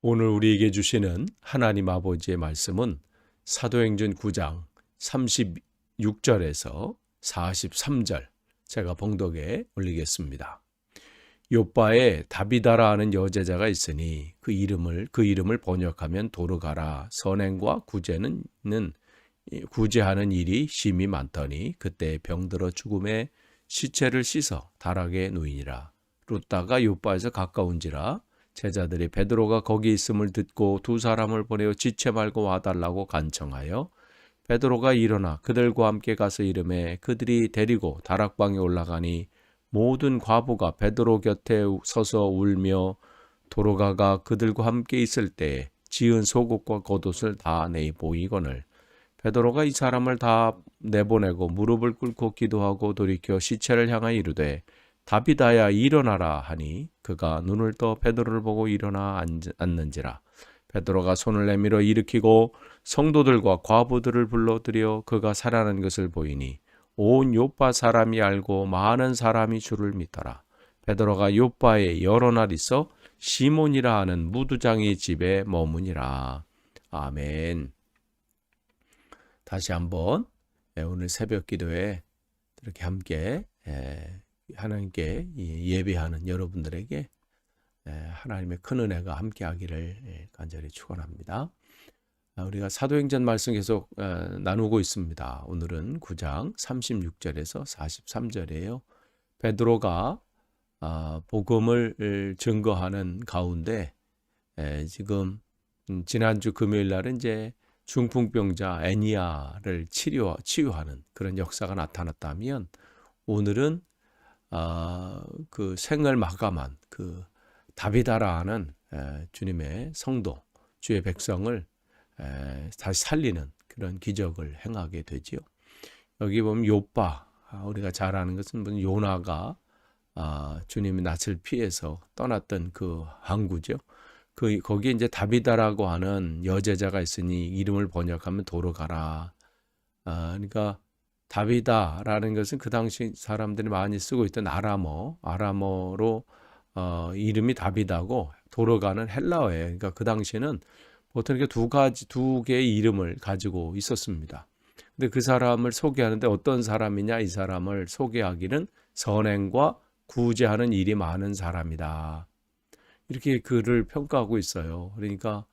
오늘 우리에게 주시는 하나님 아버지의 말씀은 사도행전 9장 36절에서 43절 제가 봉독에 올리겠습니다. 요바에 다비다라 하는 여제자가 있으니 그 이름을 번역하면 도르가라. 선행과 구제하는 일이 심히 많더니 그때 병들어 죽음에 시체를 씻어 다락에 누이니라. 룻다가 요바에서 가까운지라. 제자들이 베드로가 거기 있음을 듣고 두 사람을 보내어 지체 말고 와달라고 간청하여 베드로가 일어나 그들과 함께 가서 이르매 그들이 데리고 다락방에 올라가니 모든 과부가 베드로 곁에 서서 울며 도로가가 그들과 함께 있을 때에 지은 속옷과 겉옷을 다 내보이거늘 베드로가 이 사람을 다 내보내고 무릎을 꿇고 기도하고 돌이켜 시체를 향하여 이르되 다비다야 일어나라 하니 그가 눈을 떠 베드로를 보고 일어나 앉는지라. 베드로가 손을 내밀어 일으키고 성도들과 과부들을 불러들여 그가 살아난 것을 보이니 온 요파 사람이 알고 많은 사람이 주를 믿더라. 베드로가 요파에 여러 날 있어 시몬이라 하는 무두장의 집에 머무니라. 아멘. 다시 한번 오늘 새벽 기도에 이렇게 함께 하나님께 예배하는 여러분들에게 하나님의 큰 은혜가 함께하기를 간절히 축원합니다. 우리가 사도행전 말씀 계속 나누고 있습니다. 오늘은 9장 36절에서 43절이에요. 베드로가 복음을 증거하는 가운데 지금 지난주 금요일 날은 이제 중풍병자 애니야를 치유하는 그런 역사가 나타났다면 오늘은 그 생을 마감한 그 다비다라 하는 주님의 성도, 주의 백성을 다시 살리는 그런 기적을 행하게 되지요. 여기 보면 요빠, 우리가 잘 아는 것은 요나가 주님의 낯을 피해서 떠났던 그 항구죠. 거기에 이제 다비다라고 하는 여제자가 있으니 이름을 번역하면 도르가라. 그러니까 다비다라는 것은 그 당시 사람들이 많이 쓰고 있던 아람어로 이름이 다비다고 도르가는 헬라어예요. 그러니까 그 당시에는 보통 이렇게 두 개의 이름을 가지고 있었습니다. 근데 그 사람을 소개하는데 어떤 사람이냐, 이 사람을 소개하기는 선행과 구제하는 일이 많은 사람이다. 이렇게 그를 평가하고 있어요. 그러니까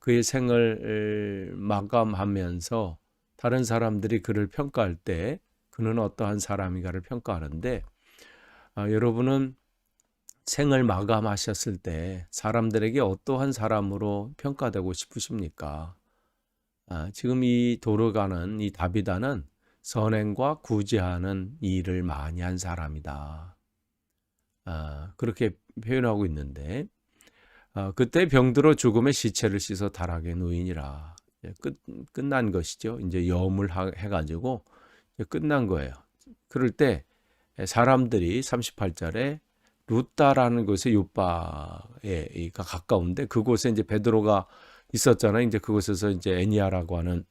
그의 생을 마감하면서 다른 사람들이 그를 평가할 때 그는 어떠한 사람인가를 평가하는데 여러분은 생을 마감하셨을 때 사람들에게 어떠한 사람으로 평가되고 싶으십니까? 지금 이 도르가는 이 다비다는 선행과 구제하는 일을 많이 한 사람이다. 그렇게 표현하고 있는데 그때 병들어 죽음의 시체를 씻어 다락에 누이니라. 끝난 것이죠. 이제 염을 해가지고 끝난 거예요. 그럴 때 사람들이 38절에 룻다라는 곳에 요바에 가까운데 그곳에 이제 베드로가 있었잖아요. 이제 그곳에서 이제 애니야라고 하는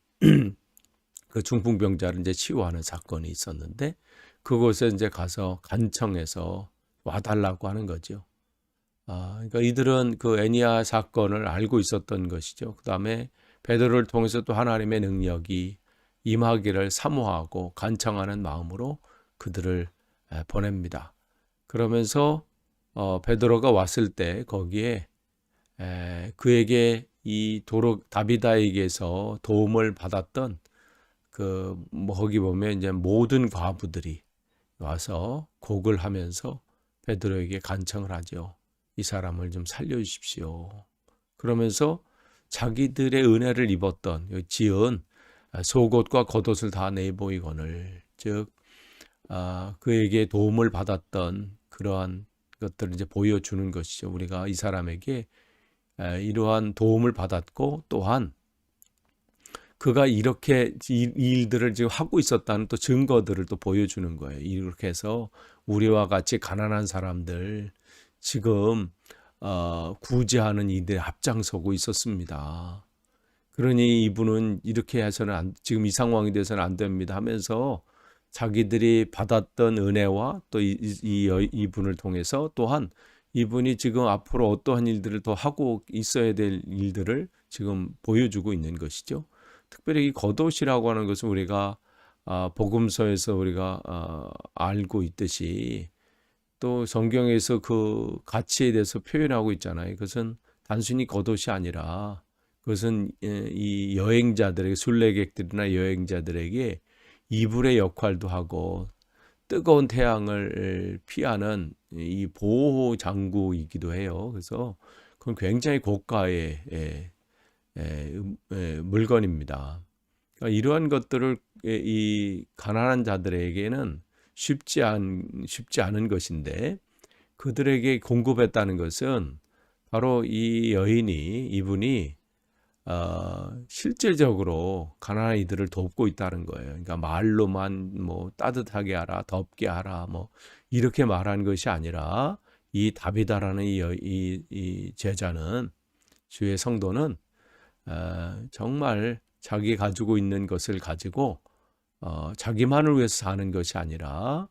그 중풍병자를 이제 치유하는 사건이 있었는데 그곳에 이제 가서 간청해서 와달라고 하는 거죠. 그러니까 이들은 그 애니야 사건을 알고 있었던 것이죠. 그 다음에 베드로를 통해서 또 하나님의 능력이 임하기를 사모하고 간청하는 마음으로 그들을 보냅니다. 그러면서 베드로가 왔을 때 거기에 그에게 이 다비다에게서 도움을 받았던 거기 보면 이제 모든 과부들이 와서 곡을 하면서 베드로에게 간청을 하죠. 이 사람을 좀 살려주십시오. 그러면서 자기들의 은혜를 입었던 지은 속옷과 겉옷을 다 내보이거늘, 즉 그에게 도움을 받았던 그러한 것들을 이제 보여주는 것이죠. 우리가 이 사람에게 이러한 도움을 받았고 또한 그가 이렇게 이 일들을 지금 하고 있었다는 또 증거들을 또 보여주는 거예요. 이렇게 해서 우리와 같이 가난한 사람들 지금 구제하는 일에 앞장서고 있었습니다. 그러니 이분은 이렇게 해서는 지금 이 상황이 돼서는 안 됩니다 하면서 자기들이 받았던 은혜와 또 이분을 통해서 또한 이분이 지금 앞으로 어떠한 일들을 더 하고 있어야 될 일들을 지금 보여주고 있는 것이죠. 특별히 이 겉옷이라고 하는 것은 우리가 복음서에서 우리가 알고 있듯이 또 성경에서 그 가치에 대해서 표현하고 있잖아요. 그것은 단순히 겉옷이 아니라 그것은 이 여행자들에게, 순례객들이나 여행자들에게 이불의 역할도 하고 뜨거운 태양을 피하는 이 보호 장구이기도 해요. 그래서 그건 굉장히 고가의 물건입니다. 그러니까 이러한 것들을 이 가난한 자들에게는 쉽지 않은 것인데 그들에게 공급했다는 것은 바로 이분이 실제적으로 가난한 이들을 돕고 있다는 거예요. 그러니까 말로만 뭐 따뜻하게 하라, 덥게 하라, 뭐 이렇게 말한 것이 아니라 이 다비다라는 이 제자는, 주의 성도는 정말 자기 가지고 있는 것을 가지고 자기만을 위해서 사는 것이 아니라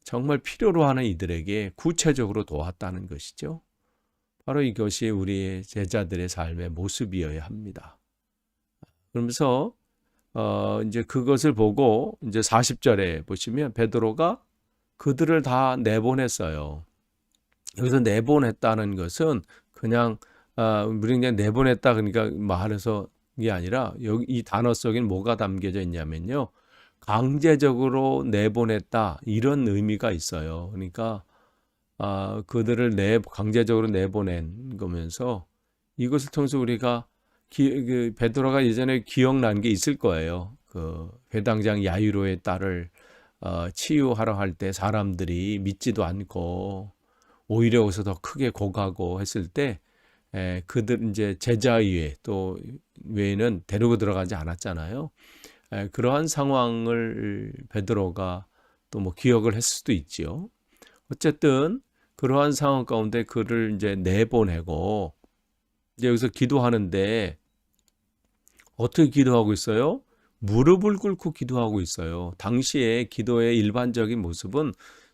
정말 필요로 하는 이들에게 구체적으로 도왔다는 것이죠. 바로 이것이 우리의 제자들의 삶의 모습이어야 합니다. 그러면서 이제 그것을 보고 이제 40절에 보시면 베드로가 그들을 다 내보냈어요. 여기서 내보냈다는 것은 그냥 우리 그냥 내보냈다 그러니까 말해서 이게 아니라 여기 이 단어 속에 뭐가 담겨져 있냐면요, 강제적으로 내보냈다 이런 의미가 있어요. 그러니까 그들을 강제적으로 내보낸 거면서 이것을 통해서 우리가 그 베드로가 예전에 기억난 게 있을 거예요. 그 회당장 야이로의 딸을 치유하러 할 때 사람들이 믿지도 않고 오히려 여기서 더 크게 고가고 했을 때 그들 이제 제자 외에는 데리고 들어가지 않았잖아요. 그러한 상황을 베드로가 또 뭐 기억을 했을 수도 있지요. 어쨌든 그러한 상황 가운데 그를 이제 내보내고 이제 여기서 기도하는데 어떻게 기도하고 있어요? 무릎을 꿇고 기도하고 있어요. 당시에 기도의 일반적인 모습은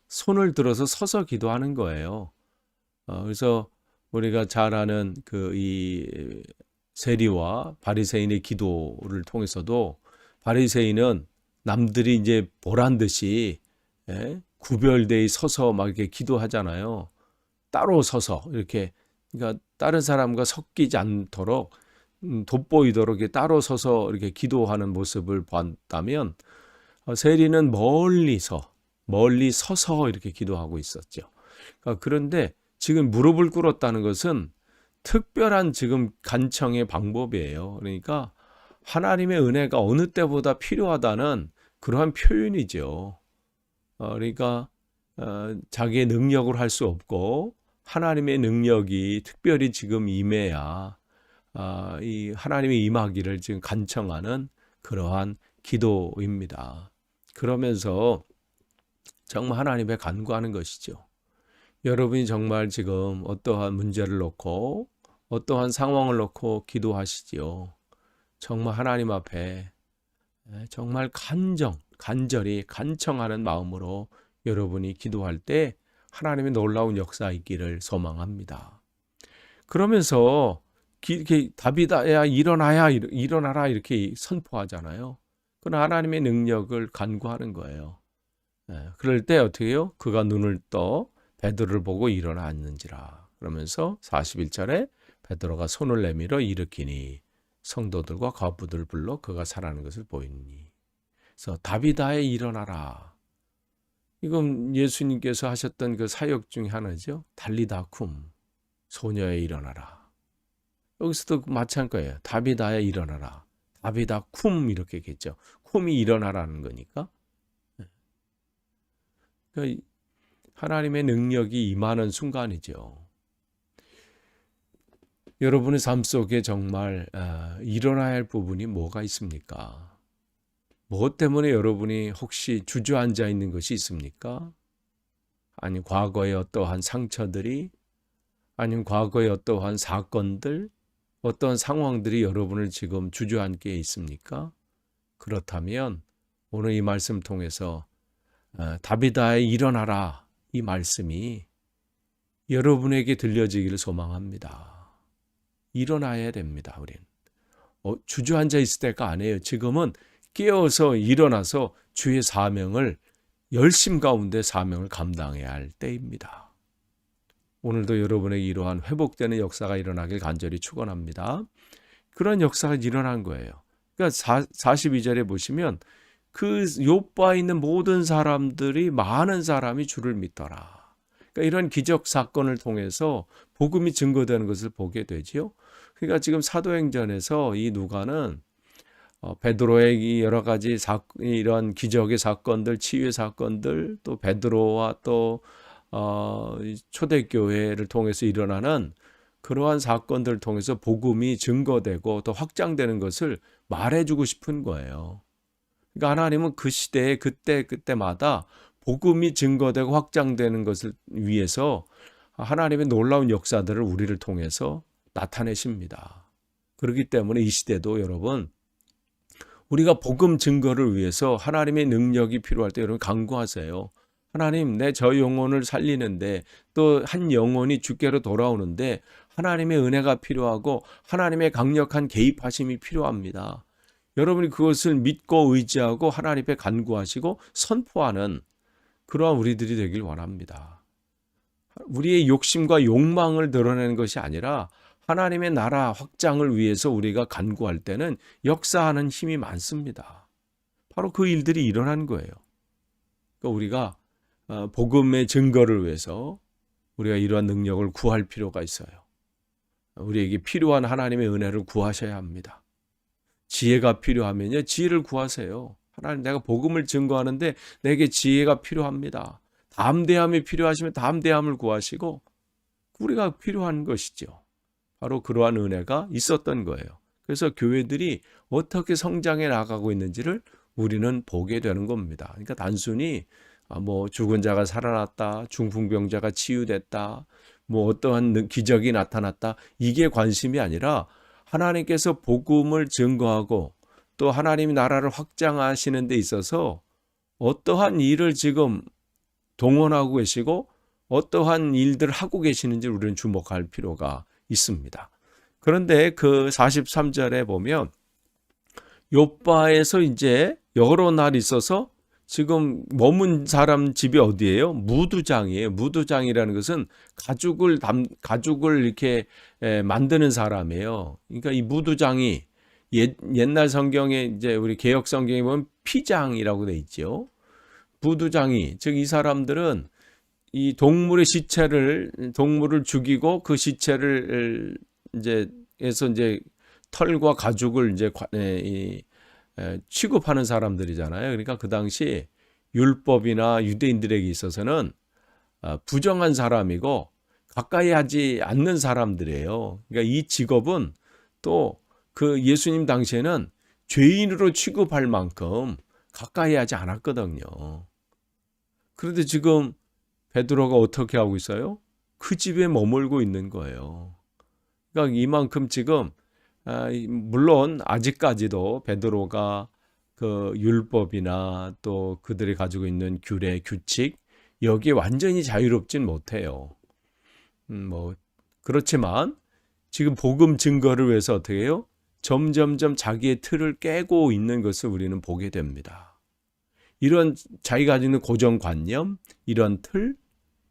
손을 들어서 서서 기도하는 거예요. 그래서 우리가 잘 아는 이 세리와 바리새인의 기도를 통해서도 바리새인은 남들이 이제 보란 듯이 구별되어 서서 막 이렇게 기도하잖아요. 따로 서서 이렇게, 그러니까 다른 사람과 섞이지 않도록 돋보이도록 이렇게 따로 서서 이렇게 기도하는 모습을 봤다면 세리는 멀리 서서 이렇게 기도하고 있었죠. 그런데 지금 무릎을 꿇었다는 것은 특별한 지금 간청의 방법이에요. 그러니까 하나님의 은혜가 어느 때보다 필요하다는 그러한 표현이죠. 그러니까 자기의 능력으로 할 수 없고 하나님의 능력이 특별히 지금 임해야 이 하나님의 임하기를 지금 간청하는 그러한 기도입니다. 그러면서 정말 하나님에 간구하는 것이죠. 여러분이 정말 지금 어떠한 문제를 놓고 어떠한 상황을 놓고 기도하시지요. 정말 하나님 앞에 정말 간절히 간청하는 마음으로 여러분이 기도할 때 하나님의 놀라운 역사 있기를 소망합니다. 그러면서 다비다야 일어나라 이렇게 선포하잖아요. 그건 하나님의 능력을 간구하는 거예요. 그럴 때 어떻게 해요? 그가 눈을 떠 베드로를 보고 일어나 앉는지라. 그러면서 41절에 베드로가 손을 내밀어 일으키니 성도들과 과부들을 불러 그가 살아나는 것을 보이니. 그래서 다비다에 일어나라. 이건 예수님께서 하셨던 그 사역 중에 하나죠. 달리다쿰, 소녀에 일어나라. 여기서도 마찬가지예요. 다비다에 일어나라. 다비다쿰 이렇게 겠죠. 쿰이 일어나라는 거니까. 그러니까 하나님의 능력이 임하는 순간이죠. 여러분의 삶 속에 정말 일어나야 할 부분이 뭐가 있습니까? 무엇 때문에 여러분이 혹시 주저앉아 있는 것이 있습니까? 아니 과거의 어떠한 상처들이, 아니면 과거의 어떠한 사건들, 어떠한 상황들이 여러분을 지금 주저앉게 있습니까? 그렇다면 오늘 이 말씀 통해서 다비다에 일어나라, 이 말씀이 여러분에게 들려지기를 소망합니다. 일어나야 됩니다. 우린 주저앉아 있을 때가 아니에요. 지금은 깨어서 일어나서 주의 사명을 열심 가운데 사명을 감당해야 할 때입니다. 오늘도 여러분에게 이러한 회복되는 역사가 일어나길 간절히 축원합니다. 그런 역사가 일어난 거예요. 그러니까 42절에 보시면 그 욥바에 있는 모든 사람들이 많은 사람이 주를 믿더라. 그러니까 이런 기적 사건을 통해서 복음이 증거되는 것을 보게 되지요. 그러니까 지금 사도행전에서 이 누가는 베드로의 이 여러 가지 이런 기적의 사건들, 치유의 사건들, 또 베드로와 또 초대교회를 통해서 일어나는 그러한 사건들을 통해서 복음이 증거되고 또 확장되는 것을 말해주고 싶은 거예요. 그러니까 하나님은 그 시대에 그때마다 복음이 증거되고 확장되는 것을 위해서 하나님의 놀라운 역사들을 우리를 통해서 나타내십니다. 그렇기 때문에 이 시대도 여러분 우리가 복음 증거를 위해서 하나님의 능력이 필요할 때 여러분 간구하세요. 하나님, 내 저 영혼을 살리는데 또 한 영혼이 주께로 돌아오는데 하나님의 은혜가 필요하고 하나님의 강력한 개입하심이 필요합니다. 여러분이 그것을 믿고 의지하고 하나님 앞에 간구하시고 선포하는 그러한 우리들이 되길 원합니다. 우리의 욕심과 욕망을 드러내는 것이 아니라 하나님의 나라 확장을 위해서 우리가 간구할 때는 역사하는 힘이 많습니다. 바로 그 일들이 일어난 거예요. 그러니까 우리가 복음의 증거를 위해서 우리가 이러한 능력을 구할 필요가 있어요. 우리에게 필요한 하나님의 은혜를 구하셔야 합니다. 지혜가 필요하면요, 지혜를 구하세요. 하나님, 내가 복음을 증거하는데 내게 지혜가 필요합니다. 담대함이 필요하시면 담대함을 구하시고 우리가 필요한 것이죠. 바로 그러한 은혜가 있었던 거예요. 그래서 교회들이 어떻게 성장해 나가고 있는지를 우리는 보게 되는 겁니다. 그러니까 단순히 죽은 자가 살아났다, 중풍병자가 치유됐다, 어떠한 기적이 나타났다, 이게 관심이 아니라 하나님께서 복음을 증거하고 또 하나님의 나라를 확장하시는 데 있어서 어떠한 일을 지금 동원하고 계시고 어떠한 일들을 하고 계시는지 우리는 주목할 필요가 있습니다. 그런데 그 43절에 보면 욥바에서 이제 여러 날 있어서 지금 머문 사람 집이 어디예요? 무두장이에요. 무두장이라는 것은 가죽을 이렇게 만드는 사람이에요. 그러니까 이 무두장이 옛날 성경에 이제 우리 개역 성경에 보면 피장이라고 돼 있죠. 무두장이, 즉 이 사람들은 이 동물을 죽이고 그 시체를 이제 털과 가죽을 이제 취급하는 사람들이잖아요. 그러니까 그 당시 율법이나 유대인들에게 있어서는 부정한 사람이고 가까이 하지 않는 사람들이에요. 그러니까 이 직업은 또 그 예수님 당시에는 죄인으로 취급할 만큼 가까이 하지 않았거든요. 그런데 지금 베드로가 어떻게 하고 있어요? 그 집에 머물고 있는 거예요. 그러니까 이만큼 지금 물론 아직까지도 베드로가 그 율법이나 또 그들이 가지고 있는 규례, 규칙 여기에 완전히 자유롭진 못해요. 그렇지만 지금 복음 증거를 위해서 어떻게 해요? 점점점 자기의 틀을 깨고 있는 것을 우리는 보게 됩니다. 이런 자기가 가지고 있는 고정관념, 이런 틀,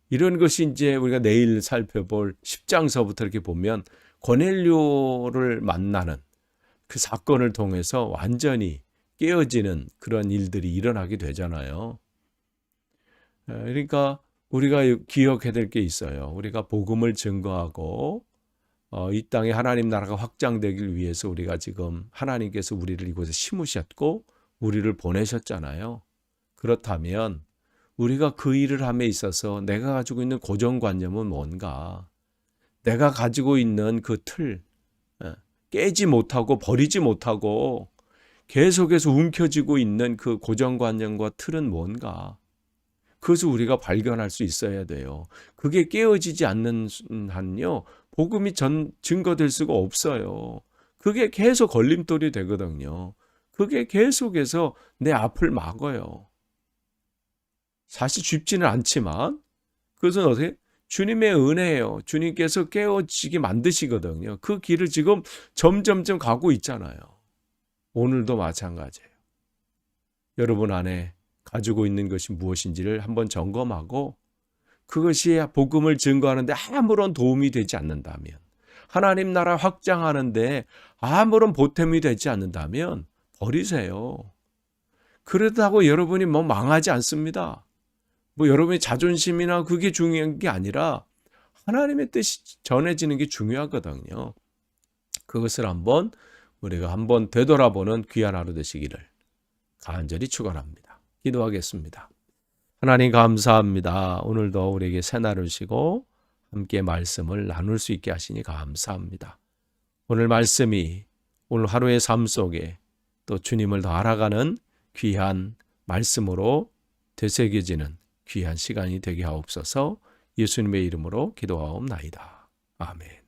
이런 것이 이제 우리가 내일 살펴볼 10장서부터 이렇게 보면 고넬료를 만나는 그 사건을 통해서 완전히 깨어지는 그런 일들이 일어나게 되잖아요. 그러니까 우리가 기억해야 될 게 있어요. 우리가 복음을 증거하고 이 땅에 하나님 나라가 확장되길 위해서 우리가 지금 하나님께서 우리를 이곳에 심으셨고 우리를 보내셨잖아요. 그렇다면 우리가 그 일을 함에 있어서 내가 가지고 있는 고정관념은 뭔가? 내가 가지고 있는 그 틀, 깨지 못하고 버리지 못하고 계속해서 움켜쥐고 있는 그 고정관념과 틀은 뭔가? 그것을 우리가 발견할 수 있어야 돼요. 그게 깨어지지 않는 한요, 복음이 증거될 수가 없어요. 그게 계속 걸림돌이 되거든요. 그게 계속해서 내 앞을 막아요. 사실 쉽지는 않지만 그것은 어떻게? 주님의 은혜예요. 주님께서 깨어지게 만드시거든요. 그 길을 지금 점점점 가고 있잖아요. 오늘도 마찬가지예요. 여러분 안에 가지고 있는 것이 무엇인지를 한번 점검하고 그것이 복음을 증거하는데 아무런 도움이 되지 않는다면, 하나님 나라 확장하는데 아무런 보탬이 되지 않는다면 버리세요. 그렇다고 여러분이 뭐 망하지 않습니다. 뭐 여러분의 자존심이나 그게 중요한 게 아니라 하나님의 뜻이 전해지는 게 중요하거든요. 그것을 우리가 한번 되돌아보는 귀한 하루 되시기를 간절히 축원합니다. 기도하겠습니다. 하나님 감사합니다. 오늘도 우리에게 새날을 주시고 함께 말씀을 나눌 수 있게 하시니 감사합니다. 오늘 말씀이 오늘 하루의 삶 속에 또 주님을 더 알아가는 귀한 말씀으로 되새겨지는 귀한 시간이 되게 하옵소서. 예수님의 이름으로 기도하옵나이다. 아멘.